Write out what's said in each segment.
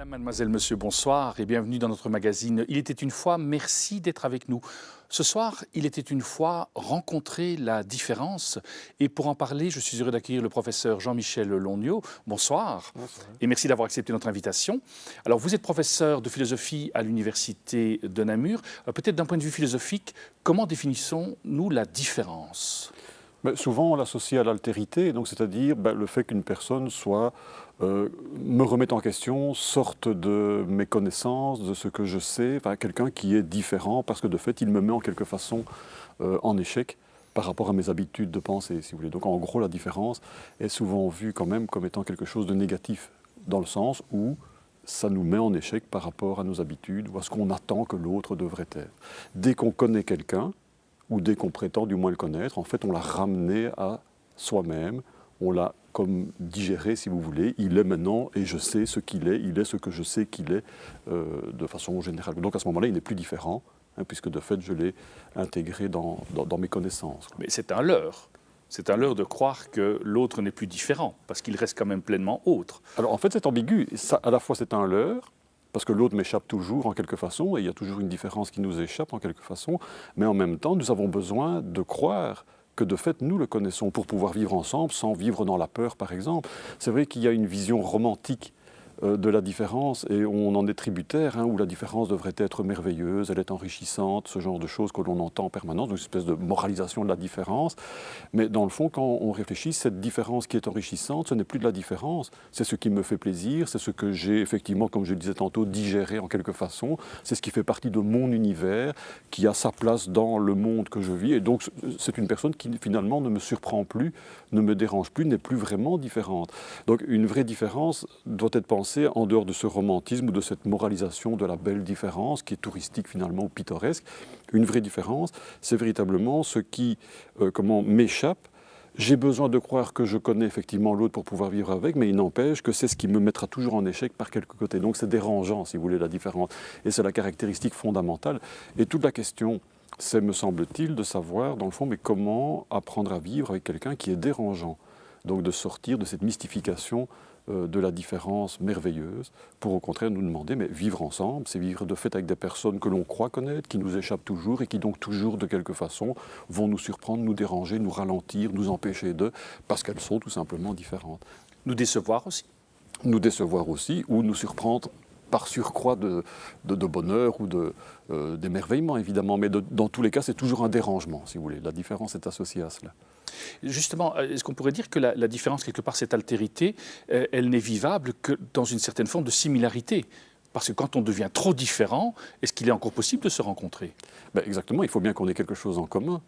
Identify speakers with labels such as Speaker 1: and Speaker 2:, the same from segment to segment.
Speaker 1: Mademoiselle, monsieur, bonsoir et bienvenue dans notre magazine Il était une fois. Merci d'être avec nous. Ce soir, il était une fois rencontrer la différence. Et pour en parler, je suis heureux d'accueillir le professeur Jean-Michel Longnot. Bonsoir.
Speaker 2: Bonsoir.
Speaker 1: Et merci d'avoir accepté notre invitation. Alors, vous êtes professeur de philosophie à l'université de Namur. Peut-être d'un point de vue philosophique, comment définissons-nous la différence ?
Speaker 2: Souvent, on l'associe à l'altérité, donc c'est-à-dire le fait qu'une personne soit me remette en question, sorte de mes connaissances, de ce que je sais, enfin, quelqu'un qui est différent parce que de fait, il me met en quelque façon en échec par rapport à mes habitudes de pensée, si vous voulez. Donc en gros, la différence est souvent vue quand même comme étant quelque chose de négatif, dans le sens où ça nous met en échec par rapport à nos habitudes ou à ce qu'on attend que l'autre devrait être. Dès qu'on connaît quelqu'un, ou dès qu'on prétend du moins le connaître, en fait, on l'a ramené à soi-même, on l'a comme digéré, si vous voulez. Il est maintenant, et je sais ce qu'il est, il est ce que je sais qu'il est, de façon générale. Donc à ce moment-là, il n'est plus différent, puisque de fait, je l'ai intégré dans mes connaissances.
Speaker 1: Mais c'est un leurre. C'est un leurre de croire que l'autre n'est plus différent, parce qu'il reste quand même pleinement autre.
Speaker 2: Alors en fait, c'est ambigu. Ça, à la fois, c'est un leurre, parce que l'autre m'échappe toujours en quelque façon, et il y a toujours une différence qui nous échappe en quelque façon, mais en même temps, nous avons besoin de croire que de fait, nous le connaissons pour pouvoir vivre ensemble sans vivre dans la peur, par exemple. C'est vrai qu'il y a une vision romantique de la différence, et on en est tributaire, où la différence devrait être merveilleuse, elle est enrichissante, ce genre de choses que l'on entend en permanence, une espèce de moralisation de la différence. Mais dans le fond, quand on réfléchit, cette différence qui est enrichissante, ce n'est plus de la différence, c'est ce qui me fait plaisir, c'est ce que j'ai effectivement, comme je le disais tantôt, digéré en quelque façon, c'est ce qui fait partie de mon univers, qui a sa place dans le monde que je vis, et donc c'est une personne qui finalement ne me surprend plus, ne me dérange plus, n'est plus vraiment différente. Donc une vraie différence doit être pensée en dehors de ce romantisme ou de cette moralisation de la belle différence qui est touristique finalement ou pittoresque. Une vraie différence, c'est véritablement ce qui m'échappe. J'ai besoin de croire que je connais effectivement l'autre pour pouvoir vivre avec, mais il n'empêche que c'est ce qui me mettra toujours en échec par quelque côté. Donc c'est dérangeant, si vous voulez, la différence. Et c'est la caractéristique fondamentale. Et toute la question, c'est, me semble-t-il, de savoir, dans le fond, mais comment apprendre à vivre avec quelqu'un qui est dérangeant. Donc de sortir de cette mystification de la différence merveilleuse, pour au contraire nous demander, mais vivre ensemble, c'est vivre de fait avec des personnes que l'on croit connaître, qui nous échappent toujours et qui donc toujours de quelque façon vont nous surprendre, nous déranger, nous ralentir, nous empêcher d'eux, parce qu'elles sont tout simplement différentes.
Speaker 1: Nous décevoir aussi.
Speaker 2: Nous décevoir aussi, ou nous surprendre par surcroît de bonheur ou d'émerveillement évidemment, mais dans tous les cas c'est toujours un dérangement, si vous voulez. La différence est associée à cela.
Speaker 1: Justement, est-ce qu'on pourrait dire que la différence, quelque part, cette altérité, elle n'est vivable que dans une certaine forme de similarité ? Parce que quand on devient trop différent, est-ce qu'il est encore possible de se rencontrer ?
Speaker 2: Exactement, il faut bien qu'on ait quelque chose en commun,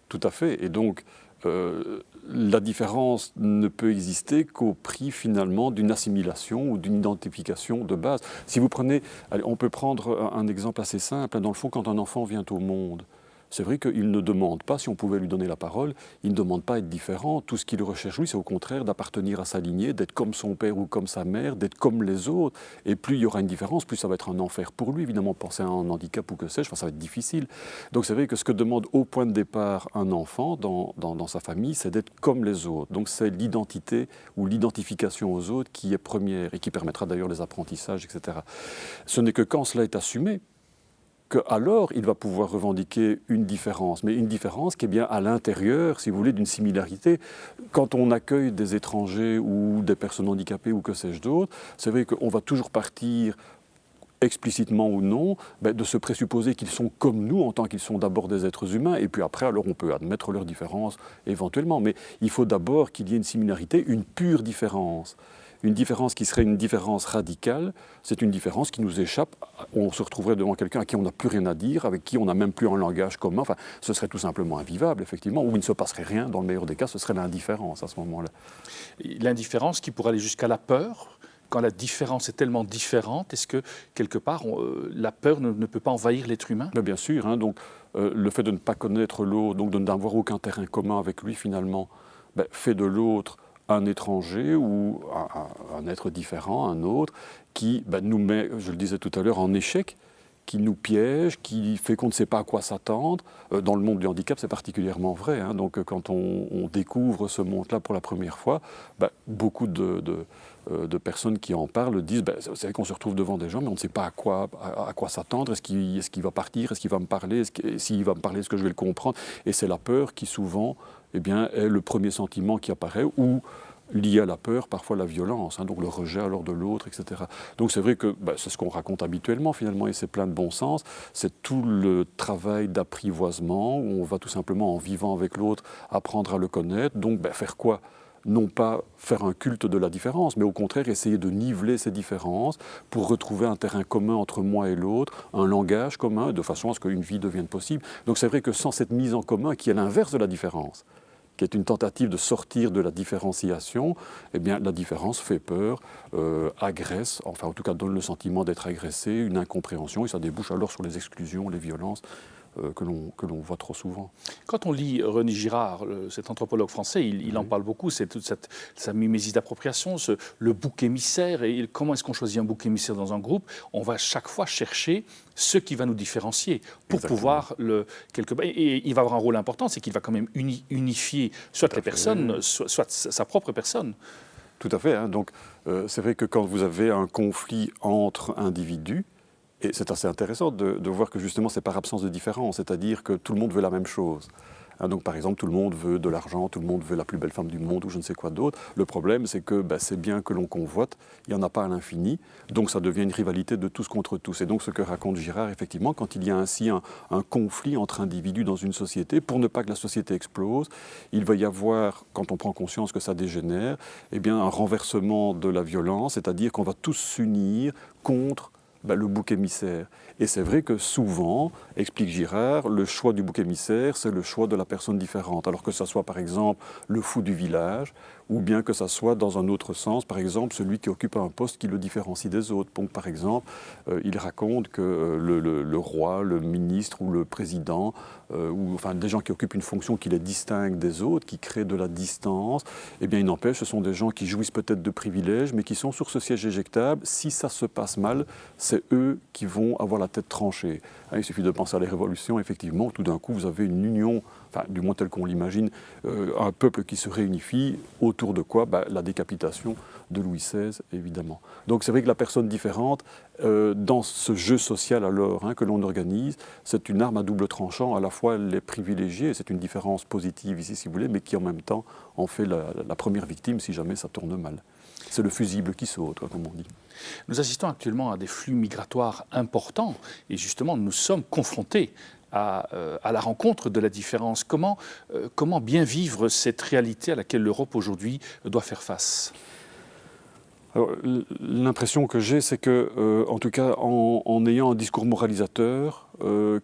Speaker 2: tout à fait. Et donc, la différence ne peut exister qu'au prix finalement d'une assimilation ou d'une identification de base. Si vous prenez, on peut prendre un exemple assez simple. Dans le fond, quand un enfant vient au monde, c'est vrai qu'il ne demande pas, si on pouvait lui donner la parole, il ne demande pas à être différent. Tout ce qu'il recherche, lui, c'est au contraire d'appartenir à sa lignée, d'être comme son père ou comme sa mère, d'être comme les autres. Et plus il y aura une différence, plus ça va être un enfer pour lui, évidemment, penser à un handicap ou que sais-je, ça va être difficile. Donc c'est vrai que ce que demande au point de départ un enfant dans sa famille, c'est d'être comme les autres. Donc c'est l'identité ou l'identification aux autres qui est première et qui permettra d'ailleurs les apprentissages, etc. Ce n'est que quand cela est assumé, qu'alors il va pouvoir revendiquer une différence, mais une différence qui est bien à l'intérieur, si vous voulez, d'une similarité. Quand on accueille des étrangers ou des personnes handicapées ou que sais-je d'autre, c'est vrai qu'on va toujours partir, explicitement ou non, de se présupposer qu'ils sont comme nous en tant qu'ils sont d'abord des êtres humains, et puis après, alors on peut admettre leurs différences éventuellement, mais il faut d'abord qu'il y ait une similarité, une pure différence. Une différence qui serait une différence radicale, c'est une différence qui nous échappe. On se retrouverait devant quelqu'un à qui on n'a plus rien à dire, avec qui on n'a même plus un langage commun. Enfin, ce serait tout simplement invivable, effectivement, ou il ne se passerait rien. Dans le meilleur des cas, ce serait l'indifférence à ce moment-là.
Speaker 1: L'indifférence qui pourrait aller jusqu'à la peur, quand la différence est tellement différente, est-ce que, quelque part, la peur ne peut pas envahir l'être humain ?
Speaker 2: Bien sûr, donc le fait de ne pas connaître l'autre, donc de n'avoir aucun terrain commun avec lui, finalement, fait de l'autre un étranger ou un être différent, un autre, qui nous met, je le disais tout à l'heure, en échec, qui nous piège, qui fait qu'on ne sait pas à quoi s'attendre. Dans le monde du handicap, c'est particulièrement vrai, hein. Donc quand on découvre ce monde-là pour la première fois, beaucoup de personnes qui en parlent disent c'est vrai qu'on se retrouve devant des gens, mais on ne sait pas à quoi s'attendre. Est-ce qu'il va partir? Est-ce qu'il va me parler? S'il va me parler, est-ce que je vais le comprendre? Et c'est la peur qui souvent est le premier sentiment qui apparaît, ou lié à la peur, parfois la violence, hein, donc le rejet alors de l'autre, etc. Donc c'est vrai que c'est ce qu'on raconte habituellement finalement, et c'est plein de bon sens. C'est tout le travail d'apprivoisement, où on va tout simplement, en vivant avec l'autre, apprendre à le connaître. Donc faire quoi? Non pas faire un culte de la différence, mais au contraire essayer de niveler ces différences pour retrouver un terrain commun entre moi et l'autre, un langage commun, de façon à ce qu'une vie devienne possible. Donc c'est vrai que sans cette mise en commun, qui est l'inverse de la différence, qui est une tentative de sortir de la différenciation, eh bien la différence fait peur, agresse, enfin en tout cas donne le sentiment d'être agressé, une incompréhension, et ça débouche alors sur les exclusions, les violences que l'on voit trop souvent.
Speaker 1: Quand on lit René Girard, cet anthropologue français, il en parle beaucoup, c'est toute sa mimésis d'appropriation, le bouc émissaire, et comment est-ce qu'on choisit un bouc émissaire dans un groupe? On va chaque fois chercher ce qui va nous différencier pour
Speaker 2: Exactement.
Speaker 1: pouvoir et il va avoir un rôle important, c'est qu'il va quand même unifier soit les personnes, soit sa propre personne.
Speaker 2: Tout à fait, hein. Donc c'est vrai que quand vous avez un conflit entre individus, et c'est assez intéressant de voir que justement c'est par absence de différence, c'est-à-dire que tout le monde veut la même chose. Hein, donc par exemple, tout le monde veut de l'argent, tout le monde veut la plus belle femme du monde ou je ne sais quoi d'autre. Le problème, c'est que c'est bien que l'on convoite, il n'y en a pas à l'infini, donc ça devient une rivalité de tous contre tous. Et donc ce que raconte Girard, effectivement, quand il y a ainsi un conflit entre individus dans une société, pour ne pas que la société explose, il va y avoir, quand on prend conscience que ça dégénère, eh bien un renversement de la violence, c'est-à-dire qu'on va tous s'unir contre le bouc émissaire. Et c'est vrai que souvent, explique Girard, le choix du bouc émissaire, c'est le choix de la personne différente. Alors que ça soit par exemple le fou du village, ou bien que ça soit dans un autre sens, par exemple celui qui occupe un poste qui le différencie des autres. Donc par exemple, il raconte que le roi, le ministre ou le président, ou enfin des gens qui occupent une fonction qui les distingue des autres, qui créent de la distance, eh bien il n'empêche, ce sont des gens qui jouissent peut-être de privilèges, mais qui sont sur ce siège éjectable. Si ça se passe mal, c'est eux qui vont avoir la tête tranchée. Il suffit de penser à la Révolution, effectivement, tout d'un coup vous avez une union, enfin du moins tel qu'on l'imagine, un peuple qui se réunifie, autour de quoi? La décapitation de Louis XVI, évidemment. Donc c'est vrai que la personne différente, dans ce jeu social alors que l'on organise, c'est une arme à double tranchant, à la fois elle est privilégiée, c'est une différence positive ici si vous voulez, mais qui en même temps en fait la première victime si jamais ça tourne mal. C'est le fusible qui saute, comme on dit.
Speaker 1: Nous assistons actuellement à des flux migratoires importants et justement nous sommes confrontés à la rencontre de la différence. Comment bien vivre cette réalité à laquelle l'Europe aujourd'hui doit faire face?
Speaker 2: Alors, l'impression que j'ai, c'est que, en tout cas, en ayant un discours moralisateur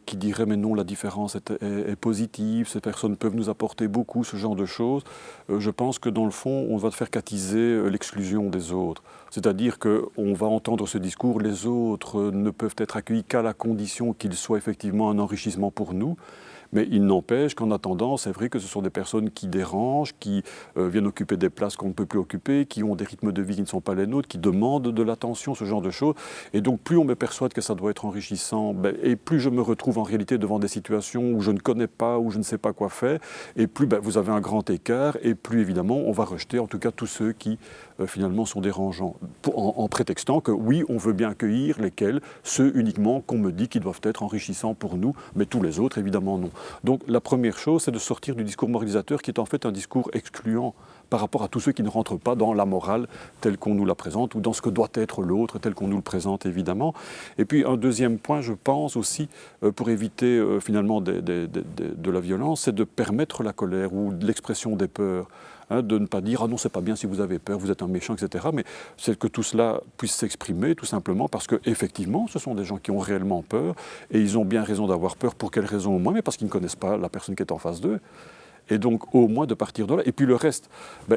Speaker 2: qui dirait mais non, la différence est positive, ces personnes peuvent nous apporter beaucoup, ce genre de choses, je pense que dans le fond, on va faire quatiser l'exclusion des autres. C'est-à-dire qu'on va entendre ce discours, les autres ne peuvent être accueillis qu'à la condition qu'ils soient effectivement un enrichissement pour nous. Mais il n'empêche qu'en attendant, c'est vrai que ce sont des personnes qui dérangent, qui viennent occuper des places qu'on ne peut plus occuper, qui ont des rythmes de vie qui ne sont pas les nôtres, qui demandent de l'attention, ce genre de choses. Et donc plus on me persuade que ça doit être enrichissant, et plus je me retrouve en réalité devant des situations où je ne connais pas, où je ne sais pas quoi faire, et plus vous avez un grand écart, et plus évidemment on va rejeter en tout cas tous ceux qui finalement sont dérangeants, en prétextant que oui, on veut bien accueillir lesquels, ceux uniquement qu'on me dit qu'ils doivent être enrichissants pour nous, mais tous les autres évidemment non. Donc la première chose, c'est de sortir du discours moralisateur qui est en fait un discours excluant par rapport à tous ceux qui ne rentrent pas dans la morale telle qu'on nous la présente ou dans ce que doit être l'autre tel qu'on nous le présente évidemment. Et puis un deuxième point, je pense aussi, pour éviter finalement de la violence, c'est de permettre la colère ou l'expression des peurs. De ne pas dire « Ah non, c'est pas bien si vous avez peur, vous êtes un méchant, etc. » Mais c'est que tout cela puisse s'exprimer tout simplement parce qu'effectivement, ce sont des gens qui ont réellement peur et ils ont bien raison d'avoir peur. Pour quelle raison au moins? Mais parce qu'ils ne connaissent pas la personne qui est en face d'eux. Et donc, au moins de partir de là. Et puis le reste,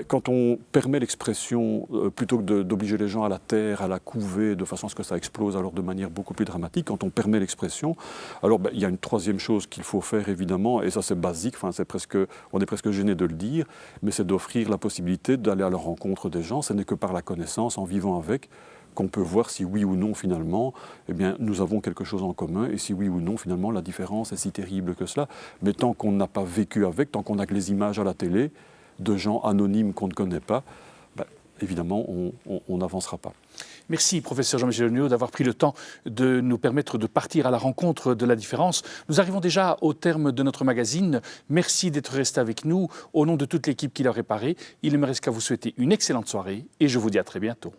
Speaker 2: quand on permet l'expression, plutôt que d'obliger les gens à la taire, à la couver, de façon à ce que ça explose alors de manière beaucoup plus dramatique, quand on permet l'expression, alors il y a une troisième chose qu'il faut faire évidemment, et ça c'est basique, on est presque gêné de le dire, mais c'est d'offrir la possibilité d'aller à la rencontre des gens. Ce n'est que par la connaissance, en vivant avec, qu'on peut voir si oui ou non, finalement, eh bien, nous avons quelque chose en commun, et si oui ou non, finalement, la différence est si terrible que cela. Mais tant qu'on n'a pas vécu avec, tant qu'on n'a que les images à la télé de gens anonymes qu'on ne connaît pas, ben, évidemment, on n'avancera pas.
Speaker 1: Merci, professeur Jean-Michel Heunéot, d'avoir pris le temps de nous permettre de partir à la rencontre de la différence. Nous arrivons déjà au terme de notre magazine. Merci d'être resté avec nous. Au nom de toute l'équipe qui l'a préparé, il ne me reste qu'à vous souhaiter une excellente soirée et je vous dis à très bientôt.